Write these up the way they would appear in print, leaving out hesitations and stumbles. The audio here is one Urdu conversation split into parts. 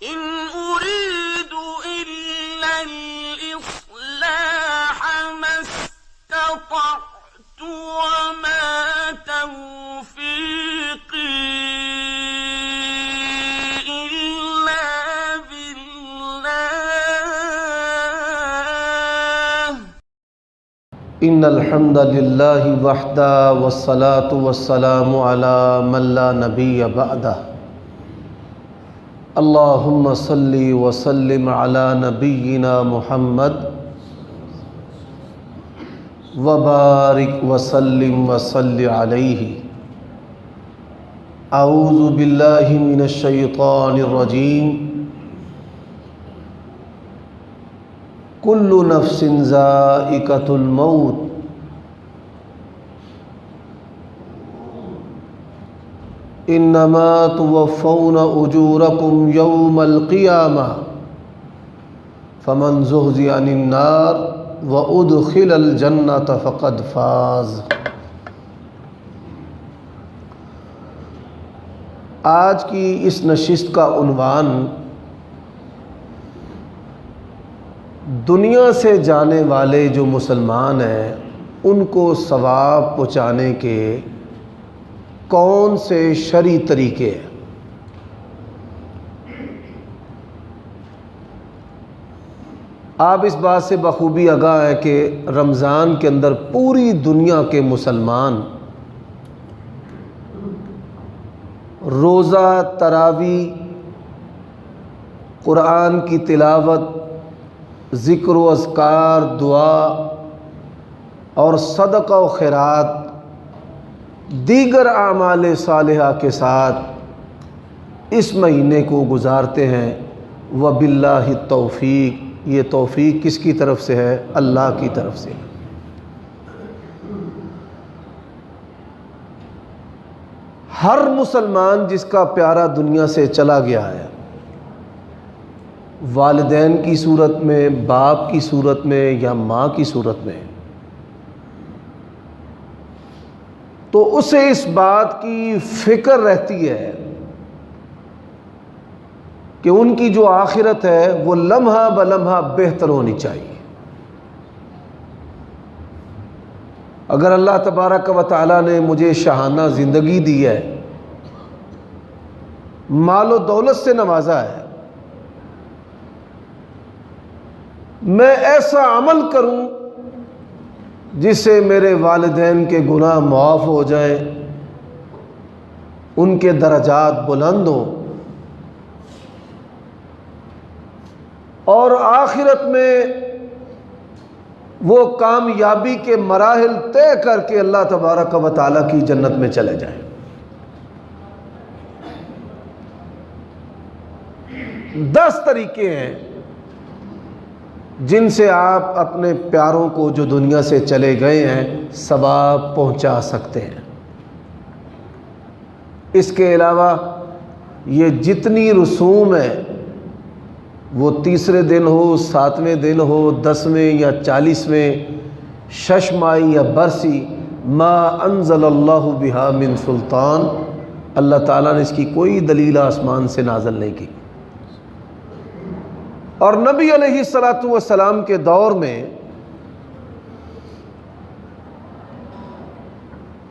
إن أريد إلا الإصلاح ما استطعت وما توفيقي إلا بالله. إن الحمد لله وحده والصلاة والسلام على من لا نبي بعده. اللهم صل وسلم على نبينا محمد وبارك وسلم وصل عليه. اعوذ باللہ من الشیطان الرجیم. کل نفس ذائقۃ الموت انما توفون اجورکم یوم القیامہ فمن زحزح عن النار وادخل الجنۃ فقد فاز. آج کی اس نشست کا عنوان دنیا سے جانے والے جو مسلمان ہیں ان کو ثواب پہنچانے کے کون سے شرعی طریقے ہیں. آپ اس بات سے بخوبی آگاہ ہیں کہ رمضان کے اندر پوری دنیا کے مسلمان روزہ، تراویح، قرآن کی تلاوت، ذکر و اذکار، دعا اور صدقہ و خیرات، دیگر اعمال صالحہ کے ساتھ اس مہینے کو گزارتے ہیں. وباللہ التوفیق. یہ توفیق کس کی طرف سے ہے؟ اللہ کی طرف سے. ہر مسلمان جس کا پیارا دنیا سے چلا گیا ہے، والدین کی صورت میں، باپ کی صورت میں یا ماں کی صورت میں، تو اسے اس بات کی فکر رہتی ہے کہ ان کی جو آخرت ہے وہ لمحہ بلمحہ بہتر ہونی چاہیے. اگر اللہ تبارک و تعالیٰ نے مجھے شاہانہ زندگی دی ہے، مال و دولت سے نوازا ہے، میں ایسا عمل کروں جس سے میرے والدین کے گناہ معاف ہو جائیں، ان کے درجات بلند ہوں، اور آخرت میں وہ کامیابی کے مراحل طے کر کے اللہ تبارک و تعالیٰ کی جنت میں چلے جائیں. 10 طریقے ہیں جن سے آپ اپنے پیاروں کو جو دنیا سے چلے گئے ہیں ثواب پہنچا سکتے ہیں. اس کے علاوہ یہ جتنی رسوم ہیں، وہ 30 دن ہو، 7ویں دن ہو، 10ویں یا 40ویں، ششمائی یا برسی، ما انزل اللہ بہا من سلطان، اللہ تعالیٰ نے اس کی کوئی دلیل آسمان سے نازل نہیں کی. اور نبی علیہ الصلاۃ والسلام کے دور میں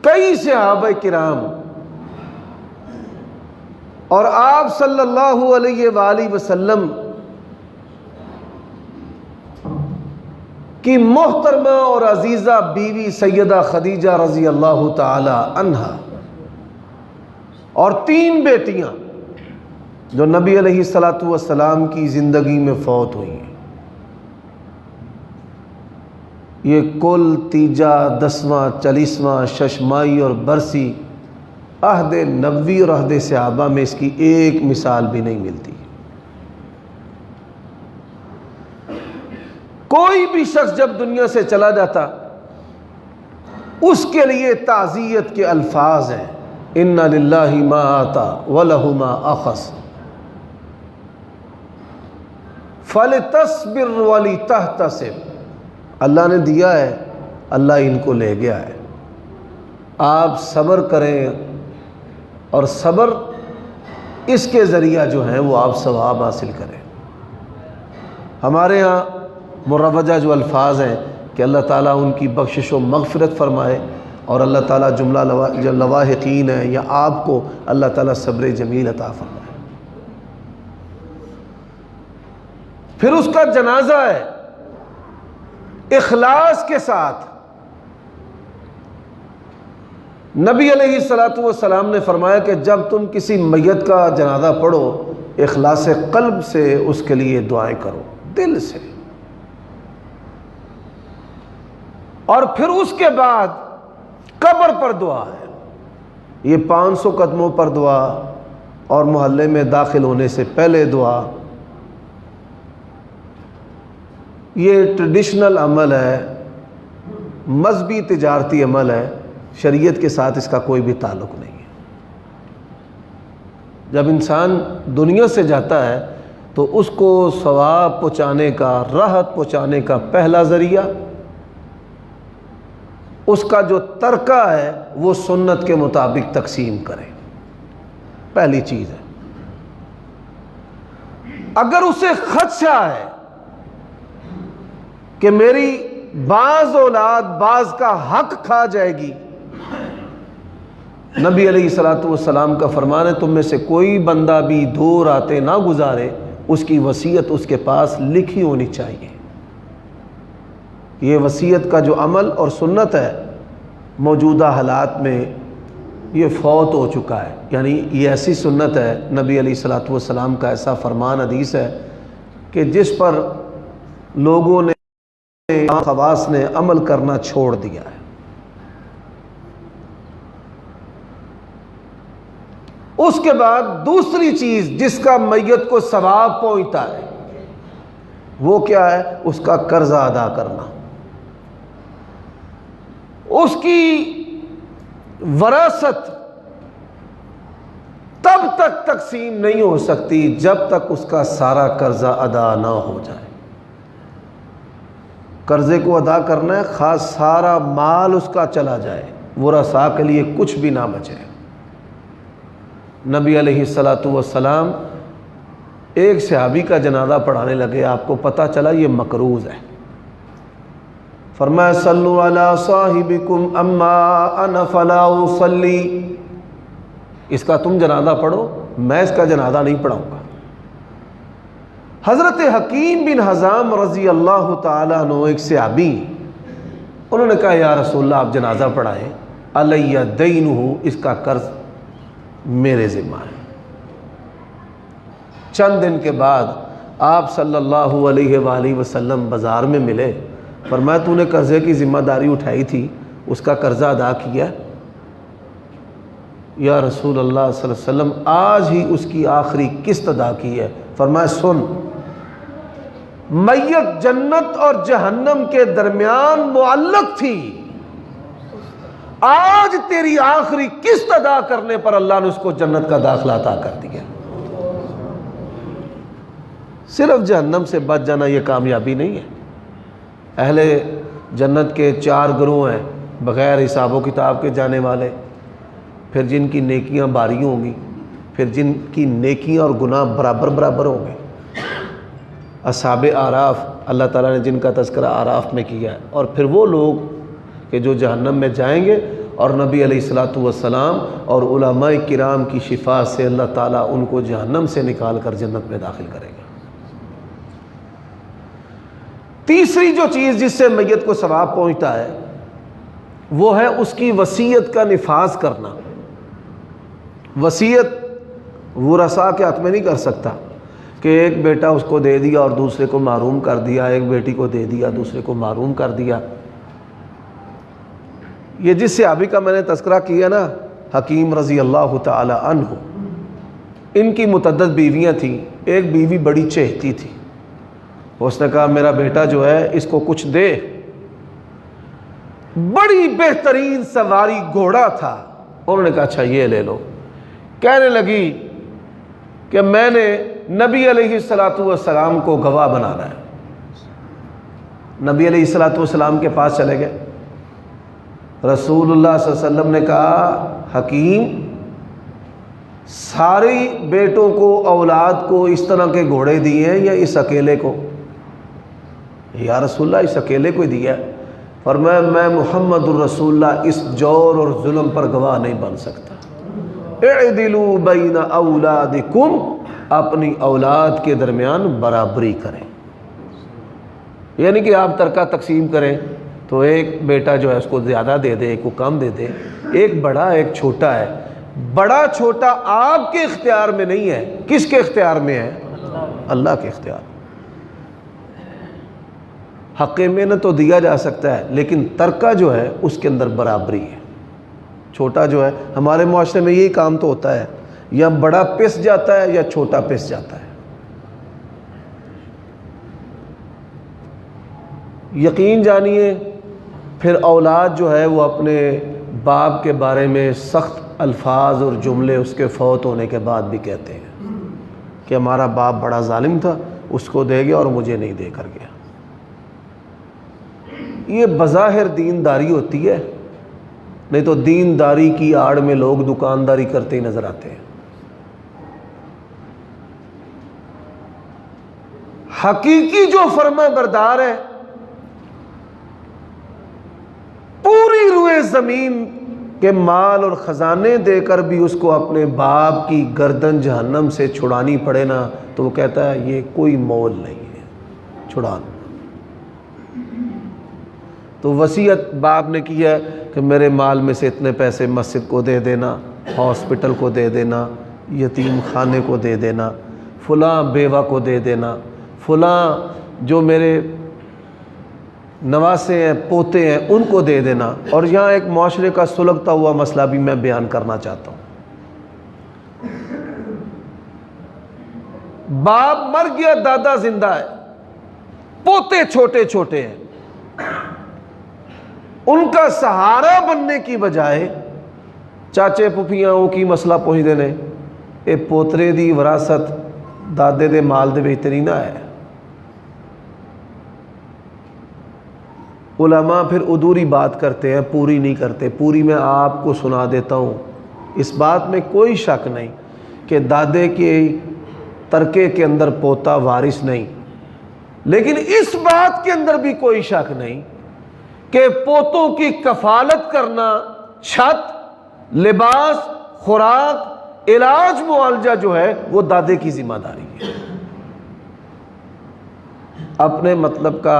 کئی صحابہ کرام اور آپ صلی اللہ علیہ وآلہ وسلم کی محترمہ اور عزیزہ بیوی سیدہ خدیجہ رضی اللہ تعالی عنہا اور 3 بیٹیاں جو نبی علیہ الصلاۃ والسلام کی زندگی میں فوت ہوئی ہیں. یہ کل 3، 10واں، 40واں، ششمائی اور برسی عہد نبوی اور عہد صحابہ میں اس کی ایک مثال بھی نہیں ملتی. کوئی بھی شخص جب دنیا سے چلا جاتا اس کے لیے تعزیت کے الفاظ ہیں، ان للہ ما آتا ولہ ما اخذ فلتصبر ولتحتسب. اللہ نے دیا ہے، اللہ ان کو لے گیا ہے، آپ صبر کریں. اور صبر اس کے ذریعہ جو ہیں وہ آپ ثواب حاصل کریں۔ ہمارے ہاں مروجہ جو الفاظ ہیں کہ اللہ تعالیٰ ان کی بخشش و مغفرت فرمائے، اور اللہ تعالیٰ جملہ جو لواحقین ہیں یا آپ کو اللہ تعالیٰ صبر جمیل عطا فرمائے۔ پھر اس کا جنازہ ہے اخلاص کے ساتھ۔ نبی علیہ السلام نے فرمایا کہ جب تم کسی میت کا جنازہ پڑھو، اخلاص قلب سے اس کے لیے دعائیں کرو، دل سے، اور پھر اس کے بعد قبر پر دعا ہے۔ یہ 500 قدموں پر دعا اور محلے میں داخل ہونے سے پہلے دعا، یہ ٹریڈیشنل عمل ہے، مذہبی تجارتی عمل ہے، شریعت کے ساتھ اس کا کوئی بھی تعلق نہیں ہے۔ جب انسان دنیا سے جاتا ہے تو اس کو ثواب پہنچانے کا، راحت پہنچانے کا پہلا ذریعہ، اس کا جو ترکہ ہے وہ سنت کے مطابق تقسیم کرے، پہلی چیز ہے۔ اگر اسے خدشہ ہے کہ میری بعض اولاد بعض کا حق کھا جائے گی، نبی علیہ السلام کا فرمان ہے، تم میں سے کوئی بندہ بھی 2 راتیں نہ گزارے اس کی وصیت اس کے پاس لکھی ہونی چاہیے۔ یہ وصیت کا جو عمل اور سنت ہے موجودہ حالات میں یہ فوت ہو چکا ہے، یعنی یہ ایسی سنت ہے، نبی علیہ السلام کا ایسا فرمان حدیث ہے کہ جس پر لوگوں نے، خواص نے عمل کرنا چھوڑ دیا ہے۔ اس کے بعد دوسری چیز جس کا میت کو ثواب پہنچتا ہے وہ کیا ہے؟ اس کا قرضہ ادا کرنا۔ اس کی وراثت تب تک تقسیم نہیں ہو سکتی جب تک اس کا سارا قرضہ ادا نہ ہو جائے۔ قرضے کو ادا کرنا ہے، خاص سارا مال اس کا چلا جائے، ورثاء کے لیے کچھ بھی نہ بچے۔ نبی علیہ السلام ایک صحابی کا جنازہ پڑھانے لگے، آپ کو پتہ چلا یہ مقروض ہے، فرمایا صلو علی صاحبکم اما انا فلا اصلی، اس کا تم جنازہ پڑھو، میں اس کا جنازہ نہیں پڑھاؤں گا۔ حضرت حکیم بن حزام رضی اللہ تعالیٰ عنہ ایک صحابی، انہوں نے کہا یا رسول اللہ آپ جنازہ پڑھائیں، علی دینہ، اس کا قرض میرے ذمہ ہے۔ چند دن کے بعد آپ صلی اللہ علیہ وآلہ وسلم بازار میں ملے، فرمایا تو نے قرضے کی ذمہ داری اٹھائی تھی، اس کا قرضہ ادا کیا؟ یا رسول اللہ صلی اللہ علیہ وسلم آج ہی اس کی آخری قسط ادا کی ہے۔ فرمایا سن، میت جنت اور جہنم کے درمیان معلق تھی، آج تیری آخری قسط ادا کرنے پر اللہ نے اس کو جنت کا داخلہ عطا کر دیا۔ صرف جہنم سے بچ جانا یہ کامیابی نہیں ہے۔ اہل جنت کے 4 گروہ ہیں، بغیر حساب و کتاب کے جانے والے، پھر جن کی نیکیاں باری ہوں گی، پھر جن کی نیکیاں اور گناہ برابر برابر ہوں گے۔ اصحاب اعراف، اللہ تعالیٰ نے جن کا تذکرہ اعراف میں کیا ہے، اور پھر وہ لوگ کہ جو جہنم میں جائیں گے، اور نبی علیہ السلام اور علماء کرام کی شفاعت سے اللہ تعالیٰ ان کو جہنم سے نکال کر جنت میں داخل کرے گا۔ تیسری جو چیز جس سے میت کو ثواب پہنچتا ہے وہ ہے اس کی وصیت کا نفاذ کرنا۔ وصیت ورثاء کے حق میں نہیں کر سکتا کہ ایک بیٹا اس کو دے دیا اور دوسرے کو محروم کر دیا، ایک بیٹی کو دے دیا دوسرے کو محروم کر دیا۔ یہ جس صحابی کا میں نے تذکرہ کیا نا، حکیم رضی اللہ تعالی عنہ، ان کی متعدد بیویاں تھیں، ایک بیوی بڑی چہتی تھی، اس نے کہا میرا بیٹا جو ہے اس کو کچھ دے۔ بڑی بہترین سواری گھوڑا تھا، انہوں نے کہا اچھا یہ لے لو۔ کہنے لگی کہ میں نے نبی علیہ السلام کو گواہ بنانا ہے۔ نبی علیہ السلام کے پاس چلے گئے، رسول اللہ صلی اللہ علیہ وسلم نے کہا حکیم ساری بیٹوں کو اولاد کو اس طرح کے گھوڑے دیے ہیں یا اس اکیلے کو؟ یا رسول اللہ اس اکیلے کو ہی دیا ہے۔ فرمایا میں محمد الرسول اللہ اس جور اور ظلم پر گواہ نہیں بن سکتا۔ اعدلوا بین اولادکم، اپنی اولاد کے درمیان برابری کریں، یعنی کہ آپ ترکہ تقسیم کریں تو ایک بیٹا جو ہے اس کو زیادہ دے دے، ایک کو کم دے دے، ایک بڑا ایک چھوٹا ہے۔ بڑا چھوٹا آپ کے اختیار میں نہیں ہے، کس کے اختیار میں ہے؟ اللہ کے اختیار۔ حق محنت تو دیا جا سکتا ہے لیکن ترکہ جو ہے اس کے اندر برابری ہے۔ چھوٹا جو ہے ہمارے معاشرے میں یہی کام تو ہوتا ہے، یا بڑا پس جاتا ہے یا چھوٹا پس جاتا ہے۔ یقین جانیے پھر اولاد جو ہے وہ اپنے باپ کے بارے میں سخت الفاظ اور جملے اس کے فوت ہونے کے بعد بھی کہتے ہیں کہ ہمارا باپ بڑا ظالم تھا، اس کو دے گیا اور مجھے نہیں دے کر گیا۔ یہ بظاہر دینداری ہوتی ہے، نہیں تو دینداری کی آڑ میں لوگ دکانداری کرتے ہی نظر آتے ہیں۔ حقیقی جو فرما بردار ہے پوری روئے زمین کے مال اور خزانے دے کر بھی اس کو اپنے باپ کی گردن جہنم سے چھڑانی پڑے نا تو وہ کہتا ہے یہ کوئی مول نہیں ہے، چھڑا لو۔ تو وصیت باپ نے کی ہے کہ میرے مال میں سے اتنے پیسے مسجد کو دے دینا، ہاسپٹل کو دے دینا، یتیم خانے کو دے دینا، فلاں بیوہ کو دے دینا، فلاں جو میرے نواسے ہیں پوتے ہیں ان کو دے دینا۔ اور یہاں ایک معاشرے کا سلگتا ہوا مسئلہ بھی میں بیان کرنا چاہتا ہوں۔ باپ مر گیا، دادا زندہ ہے، پوتے چھوٹے چھوٹے ہیں، ان کا سہارا بننے کی بجائے چاچے پھپھیاں کی مسئلہ پہنچ دینے، اے پوترے دی وراثت دادے دے مال دے بہترین ہے۔ علماء پھر ادھوری بات کرتے ہیں، پوری نہیں کرتے۔ پوری میں آپ کو سنا دیتا ہوں۔ اس بات میں کوئی شک نہیں کہ دادے کے ترکے کے اندر پوتا وارث نہیں، لیکن اس بات کے اندر بھی کوئی شک نہیں کہ پوتوں کی کفالت کرنا، چھت، لباس، خوراک، علاج، معالجہ جو ہے وہ دادے کی ذمہ داری ہے۔ اپنے مطلب کا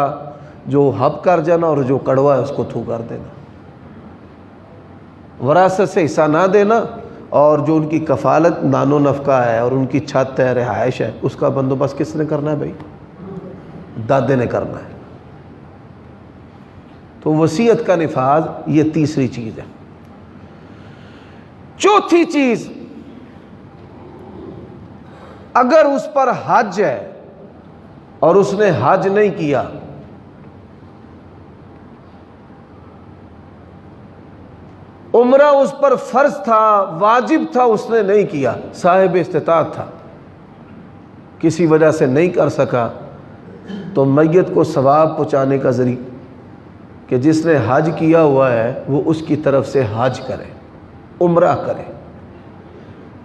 جو ہب کر جانا اور جو کڑوا ہے اس کو تھو کر دینا، وراثت سے حصہ نہ دینا، اور جو ان کی کفالت نان و نفقہ ہے اور ان کی چھت ہے، رہائش ہے، اس کا بندوبست کس نے کرنا ہے بھائی؟ دادے نے کرنا ہے۔ تو وصیت کا نفاذ یہ تیسری چیز ہے۔ چوتھی چیز، اگر اس پر حج ہے اور اس نے حج نہیں کیا، عمرہ اس پر فرض تھا، واجب تھا، اس نے نہیں کیا، صاحب استطاعت تھا، کسی وجہ سے نہیں کر سکا، تو میت کو ثواب پہنچانے کا ذریعہ کہ جس نے حج کیا ہوا ہے وہ اس کی طرف سے حج کرے، عمرہ کرے۔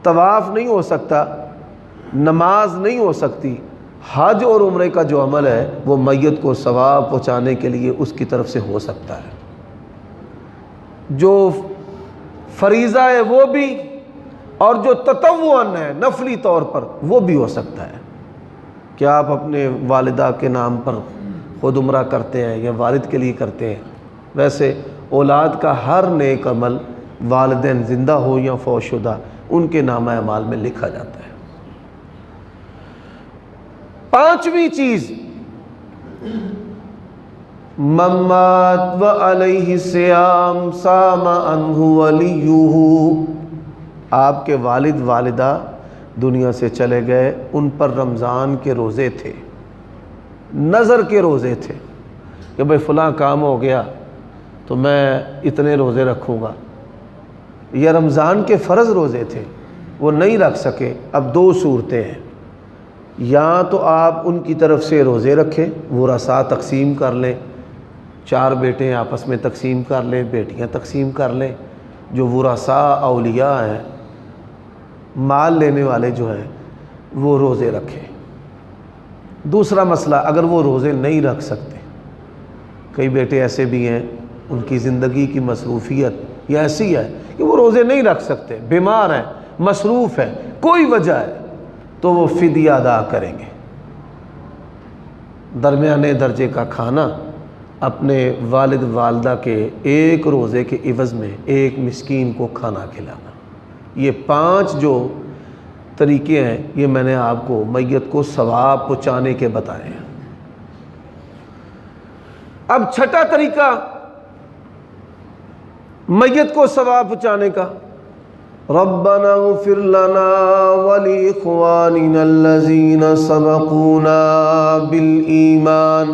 طواف نہیں ہو سکتا، نماز نہیں ہو سکتی، حج اور عمرے کا جو عمل ہے وہ میت کو ثواب پہنچانے کے لیے اس کی طرف سے ہو سکتا ہے۔ جو فریضہ ہے وہ بھی، اور جو تطوعاً ہے نفلی طور پر وہ بھی ہو سکتا ہے کہ آپ اپنے والدہ کے نام پر خود عمرہ کرتے ہیں یا والد کے لیے کرتے ہیں۔ ویسے اولاد کا ہر نیک عمل والدین زندہ ہو یا فوت شدہ ان کے نامہ اعمال میں لکھا جاتا ہے۔ پانچویں چیز، ممات و علیہ سیام سام عنہ ولیہ، آپ کے والد والدہ دنیا سے چلے گئے، ان پر رمضان کے روزے تھے، نظر کے روزے تھے کہ بھئی فلاں کام ہو گیا تو میں اتنے روزے رکھوں گا، یا رمضان کے فرض روزے تھے وہ نہیں رکھ سکے۔ اب دو صورتیں ہیں، یا تو آپ ان کی طرف سے روزے رکھیں، ورثاء تقسیم کر لیں، 4 بیٹے آپس میں تقسیم کر لیں، بیٹیاں تقسیم کر لیں، جو ورثاء اولیاء ہیں مال لینے والے جو ہیں وہ روزے رکھیں۔ دوسرا مسئلہ، اگر وہ روزے نہیں رکھ سکتے، کئی بیٹے ایسے بھی ہیں ان کی زندگی کی مصروفیت یہ ایسی ہے کہ وہ روزے نہیں رکھ سکتے، بیمار ہیں، مصروف ہیں، کوئی وجہ ہے، تو وہ فدیہ ادا کریں گے۔ درمیانے درجے کا کھانا اپنے والد والدہ کے ایک روزے کے عوض میں ایک مسکین کو کھانا کھلانا۔ یہ 5 جو طریقے ہیں یہ میں نے آپ کو میت کو ثواب پہنچانے کے بتائے ہیں۔ اب 6واں طریقہ میت کو ثواب پہنچانے کا، ربنا اغفر لنا ولإخواننا الذين سبقونا بالإيمان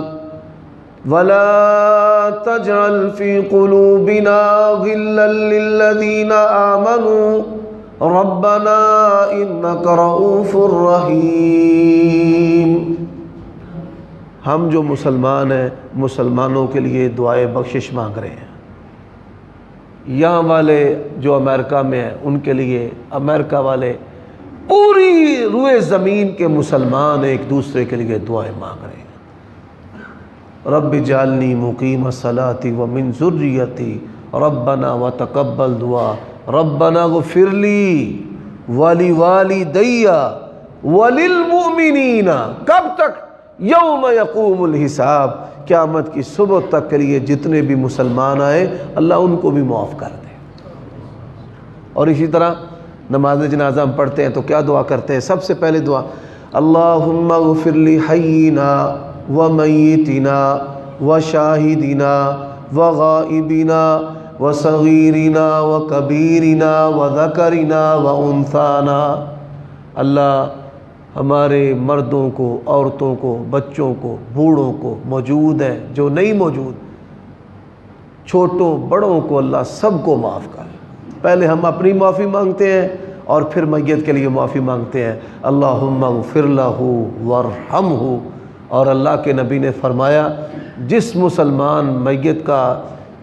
ولا تجعل في قلوبنا غلا للذين آمنوا ربنا إنك رؤوف رحيم۔ ہم جو مسلمان ہیں مسلمانوں کے لیے دعائے بخشش مانگ رہے ہیں۔ یہاں والے جو امریکہ میں ہیں ان کے لیے، امریکہ والے، پوری روئے زمین کے مسلمان ایک دوسرے کے لیے دعائیں مانگ رہے ہیں۔ رب اجعلنی مقیم الصلاۃ ومن ذریتی ربنا وتقبل دعا ربنا اغفر لی ولوالدی وللمؤمنین۔ کب تک؟ یوم یقوم الحساب، قیامت کی صبح تک کے لیے جتنے بھی مسلمان آئے اللہ ان کو بھی معاف کر دے۔ اور اسی طرح نماز جنازہ ہم پڑھتے ہیں تو کیا دعا کرتے ہیں؟ سب سے پہلے دعا اللہم اغفر لی حینا ومیتنا وشاہدنا وغائبنا وصغیرنا وکبیرنا وذکرنا وانثانا۔ اللہ ہمارے مردوں کو، عورتوں کو، بچوں کو، بوڑھوں کو، موجود ہیں جو نہیں موجود، چھوٹوں بڑوں کو، اللہ سب کو معاف کر۔ پہلے ہم اپنی معافی مانگتے ہیں اور پھر میت کے لیے معافی مانگتے ہیں، اللہم اغفر لہ وارحمہ۔ اور اللہ کے نبی نے فرمایا جس مسلمان میت کا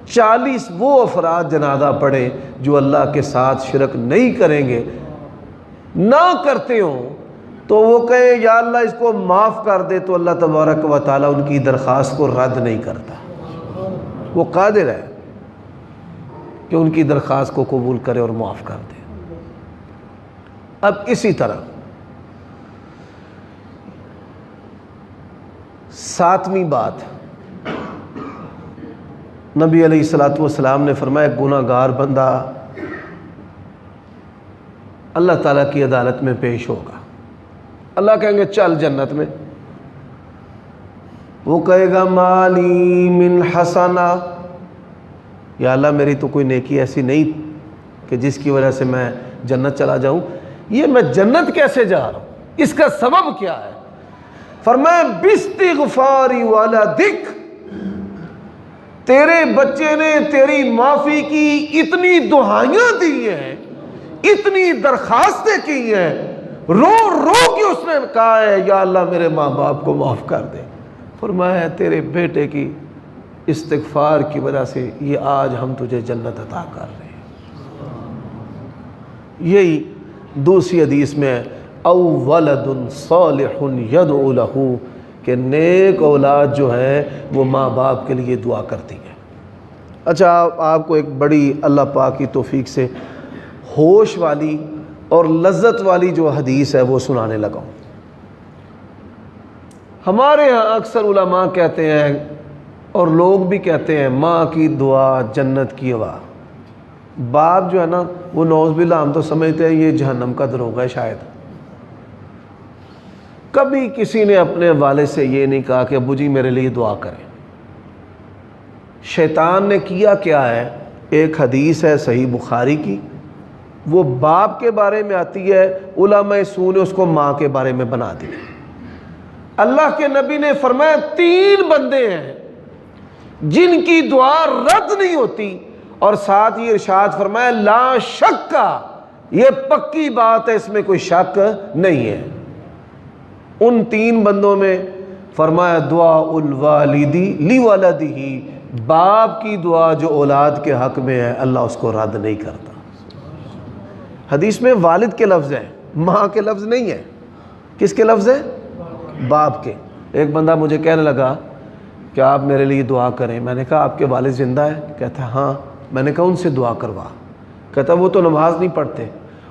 40 وہ افراد جنازہ پڑھے جو اللہ کے ساتھ شرک نہیں کریں گے، نہ کرتے ہوں، تو وہ کہے یا اللہ اس کو معاف کر دے، تو اللہ تبارک و تعالیٰ ان کی درخواست کو رد نہیں کرتا۔ وہ قادر ہے کہ ان کی درخواست کو قبول کرے اور معاف کر دے۔ اب اسی طرح 7ویں بات، نبی علیہ الصلوۃ والسلام نے فرمایا گناہ گار بندہ اللہ تعالیٰ کی عدالت میں پیش ہوگا۔ اللہ کہیں گے چل جنت میں، وہ کہے گا مالی من حسنہ، یا اللہ میری تو کوئی نیکی ایسی نہیں کہ جس کی وجہ سے میں جنت چلا جاؤں، یہ میں جنت کیسے جا رہا ہوں، اس کا سبب کیا ہے؟ فرمایا باستغفاری ولدک، تیرے بچے نے تیری معافی کی اتنی دعائیاں دی ہیں، اتنی درخواستیں کی ہیں، رو رو کے اس نے کہا ہے یا اللہ میرے ماں باپ کو معاف کر دے۔ فرمایا تیرے بیٹے کی استغفار کی وجہ سے یہ آج ہم تجھے جنت عطا کر رہے ہیں۔ یہی دوسری حدیث میں او ولد صالح یدعو لہ، کہ نیک اولاد جو ہے وہ ماں باپ کے لیے دعا کرتی ہے۔ اچھا آپ کو ایک بڑی اللہ پاک کی توفیق سے ہوش والی اور لذت والی جو حدیث ہے وہ سنانے لگا ہوں۔ ہمارے ہاں اکثر علماء کہتے ہیں اور لوگ بھی کہتے ہیں ماں کی دعا جنت کی ہوا۔ باپ جو ہے نا وہ نعوذ باللہ ہم تو سمجھتے ہیں یہ جہنم کا دروغہ ہے شاید۔ کبھی کسی نے اپنے والد سے یہ نہیں کہا کہ ابو جی میرے لیے دعا کریں۔ شیطان نے کیا کیا ہے، ایک حدیث ہے صحیح بخاری کی، وہ باپ کے بارے میں آتی ہے، علماء سو نے اس کو ماں کے بارے میں بنا دیا۔ اللہ کے نبی نے فرمایا 3 بندے ہیں جن کی دعا رد نہیں ہوتی، اور ساتھ ہی ارشاد فرمایا لا شک کا، یہ پکی بات ہے اس میں کوئی شک نہیں ہے۔ ان 3 بندوں میں فرمایا دعا الوالدی لولدہ، باپ کی دعا جو اولاد کے حق میں ہے اللہ اس کو رد نہیں کرتا۔ حدیث میں والد کے لفظ ہیں، ماں کے لفظ نہیں ہیں۔ کس کے لفظ ہیں؟ باپ کے۔ ایک بندہ مجھے کہنے لگا کہ آپ میرے لیے دعا کریں۔ میں نے کہا آپ کے والد زندہ ہے؟ کہتا ہے ہاں۔ میں نے کہا ان سے دعا کروا۔ کہتا وہ تو نماز نہیں پڑھتے۔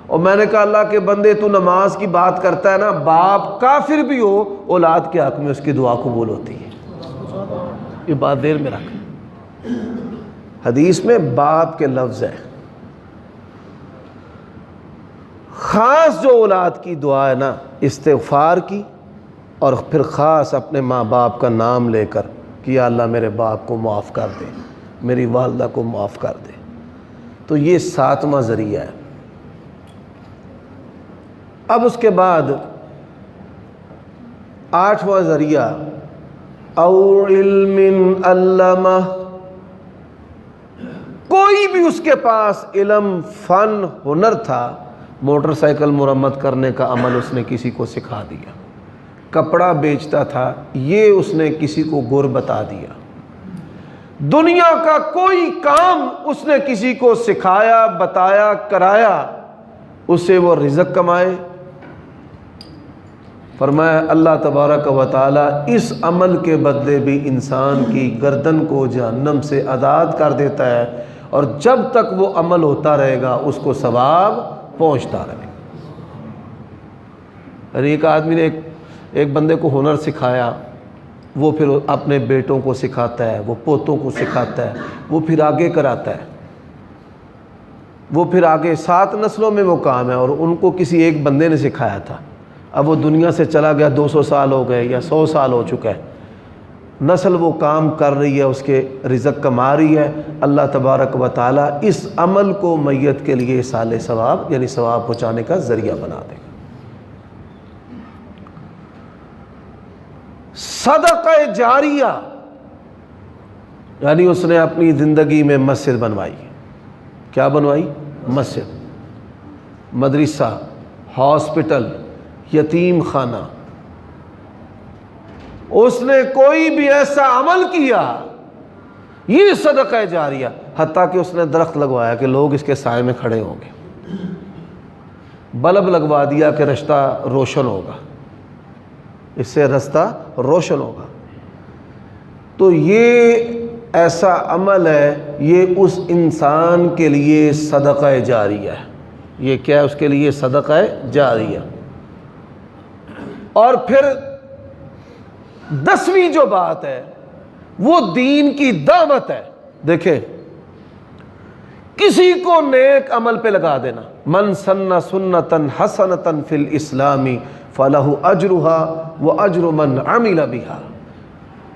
اور میں نے کہا اللہ کے بندے تو نماز کی بات کرتا ہے نا، باپ کافر بھی ہو اولاد کے حق میں اس کی دعا قبول ہوتی ہے۔ یہ بات دیر میں رکھ، حدیث میں باپ کے لفظ ہے۔ خاص جو اولاد کی دعا ہے نا، استغفار کی، اور پھر خاص اپنے ماں باپ کا نام لے کر کہ یا اللہ میرے باپ کو معاف کر دے، میری والدہ کو معاف کر دے، تو یہ 7واں ذریعہ ہے۔ اب اس کے بعد 8واں ذریعہ او علم علمہ، کوئی بھی اس کے پاس علم، فن، ہنر تھا، موٹر سائیکل مرمت کرنے کا عمل اس نے کسی کو سکھا دیا، کپڑا بیچتا تھا یہ اس نے کسی کو گر بتا دیا، دنیا کا کوئی کام اس نے کسی کو سکھایا، بتایا، کرایا، اس سے وہ رزق کمائے۔ فرمایا اللہ تبارک و تعالی اس عمل کے بدلے بھی انسان کی گردن کو جہنم سے آزاد کر دیتا ہے، اور جب تک وہ عمل ہوتا رہے گا اس کو ثواب پہنچتا رہے گا۔ یعنی ایک آدمی نے ایک بندے کو ہنر سکھایا، وہ پھر اپنے بیٹوں کو سکھاتا ہے، وہ پوتوں کو سکھاتا ہے، وہ پھر آگے کراتا ہے، وہ پھر آگے 7 نسلوں میں وہ کام ہے، اور ان کو کسی ایک بندے نے سکھایا تھا، اب وہ دنیا سے چلا گیا، 200 سال ہو گئے یا 100 سال ہو چکا ہے، نسل وہ کام کر رہی ہے، اس کے رزق کما رہی ہے۔ اللہ تبارک و تعالی اس عمل کو میت کے لیے سال ثواب یعنی ثواب پہنچانے کا ذریعہ بنا دے گا۔ صدقہ جاریہ، یعنی اس نے اپنی زندگی میں مسجد بنوائی۔ کیا بنوائی؟ مسجد، مدرسہ، ہاسپٹل، یتیم خانہ۔ اس نے کوئی بھی ایسا عمل کیا، یہ صدقہ جاریہ، حتیٰ کہ اس نے درخت لگوایا کہ لوگ اس کے سائے میں کھڑے ہوں گے، بلب لگوا دیا کہ رستہ روشن ہوگا، اس سے رستہ روشن ہوگا۔ تو یہ ایسا عمل ہے، یہ اس انسان کے لیے صدقہ جاریہ ہے۔ یہ کیا ہے؟ اس کے لیے صدقہ جاریہ۔ اور پھر 10ویں جو بات ہے وہ دین کی دعوت ہے۔ دیکھیں، کسی کو نیک عمل پہ لگا دینا، من سن سنتا حسنتا فی الاسلام فلہ اجرہا واجر من عمل بہا،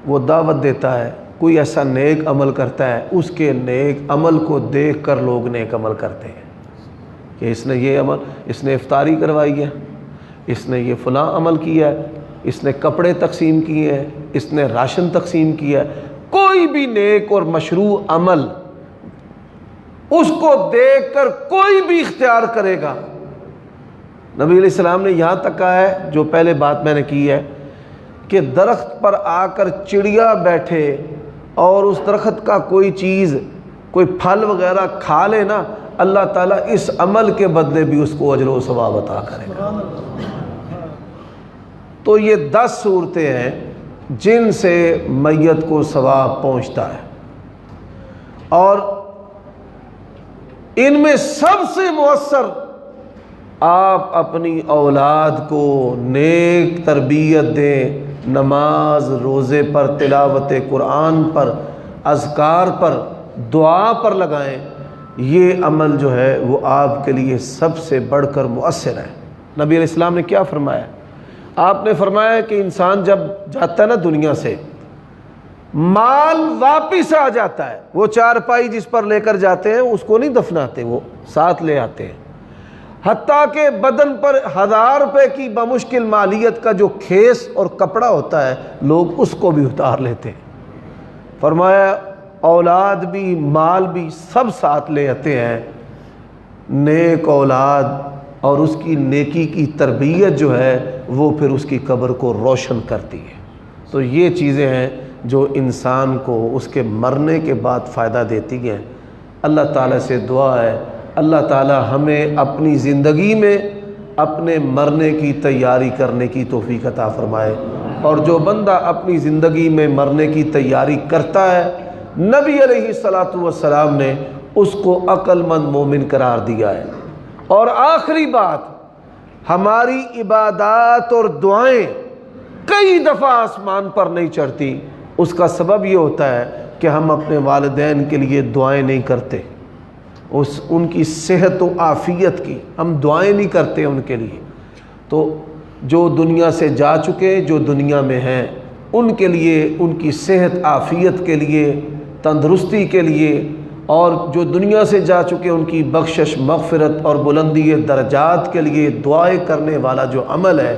وہ دعوت دیتا ہے، کوئی ایسا نیک عمل کرتا ہے، اس کے نیک عمل کو دیکھ کر لوگ نیک عمل کرتے ہیں کہ اس نے یہ عمل، اس نے افطاری کروائی ہے، اس نے یہ فلاں عمل کیا ہے، اس نے کپڑے تقسیم کیے ہیں، اس نے راشن تقسیم کیا ہے، کوئی بھی نیک اور مشروع عمل اس کو دیکھ کر کوئی بھی اختیار کرے گا۔ نبی علیہ السلام نے یہاں تک کہا ہے، جو پہلے بات میں نے کی ہے، کہ درخت پر آ کر چڑیا بیٹھے اور اس درخت کا کوئی چیز، کوئی پھل وغیرہ کھا لے نا، اللہ تعالیٰ اس عمل کے بدلے بھی اس کو اجر و ثواب عطا کرے گا۔ تو یہ 10 صورتیں ہیں جن سے میت کو ثواب پہنچتا ہے، اور ان میں سب سے مؤثر آپ اپنی اولاد کو نیک تربیت دیں، نماز روزے پر، تلاوت قرآن پر، اذکار پر، دعا پر لگائیں۔ یہ عمل جو ہے وہ آپ کے لیے سب سے بڑھ کر مؤثر ہے۔ نبی علیہ السلام نے کیا فرمایا؟ آپ نے فرمایا کہ انسان جب جاتا ہے نا دنیا سے، مال واپس آ جاتا ہے، وہ چارپائی جس پر لے کر جاتے ہیں اس کو نہیں دفناتے، وہ ساتھ لے آتے ہیں، حتیٰ کہ بدن پر 1000 روپے کی بمشکل مالیت کا جو کھیس اور کپڑا ہوتا ہے لوگ اس کو بھی اتار لیتے ہیں۔ فرمایا اولاد بھی، مال بھی سب ساتھ لے آتے ہیں۔ نیک اولاد اور اس کی نیکی کی تربیت جو ہے وہ پھر اس کی قبر کو روشن کرتی ہے۔ تو یہ چیزیں ہیں جو انسان کو اس کے مرنے کے بعد فائدہ دیتی ہیں۔ اللہ تعالیٰ سے دعا ہے اللہ تعالی ہمیں اپنی زندگی میں اپنے مرنے کی تیاری کرنے کی توفیق عطا فرمائے، اور جو بندہ اپنی زندگی میں مرنے کی تیاری کرتا ہے نبی علیہ الصلاۃ والسلام نے اس کو عقل مند مومن قرار دیا ہے۔ اور آخری بات، ہماری عبادات اور دعائیں کئی دفعہ آسمان پر نہیں چڑھتی، اس کا سبب یہ ہوتا ہے کہ ہم اپنے والدین کے لیے دعائیں نہیں کرتے، ان کی صحت و عافیت کی ہم دعائیں نہیں کرتے ان کے لیے۔ تو جو دنیا سے جا چکے، جو دنیا میں ہیں، ان کے لیے، ان کی صحت عافیت کے لیے، تندرستی کے لیے، اور جو دنیا سے جا چکے ان کی بخشش، مغفرت اور بلندی درجات کے لیے دعائیں کرنے والا جو عمل ہے،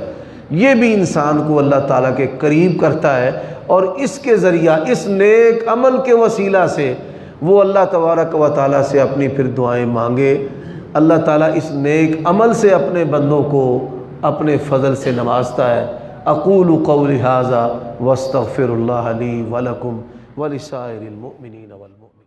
یہ بھی انسان کو اللہ تعالیٰ کے قریب کرتا ہے، اور اس کے ذریعہ، اس نیک عمل کے وسیلہ سے وہ اللہ تبارک و تعالیٰ سے اپنی پھر دعائیں مانگے۔ اللہ تعالیٰ اس نیک عمل سے اپنے بندوں کو اپنے فضل سے نوازتا ہے۔ اقول قولی ھذا واستغفر اللہ لی ولکم ولسائر المؤمنین والمؤمنات۔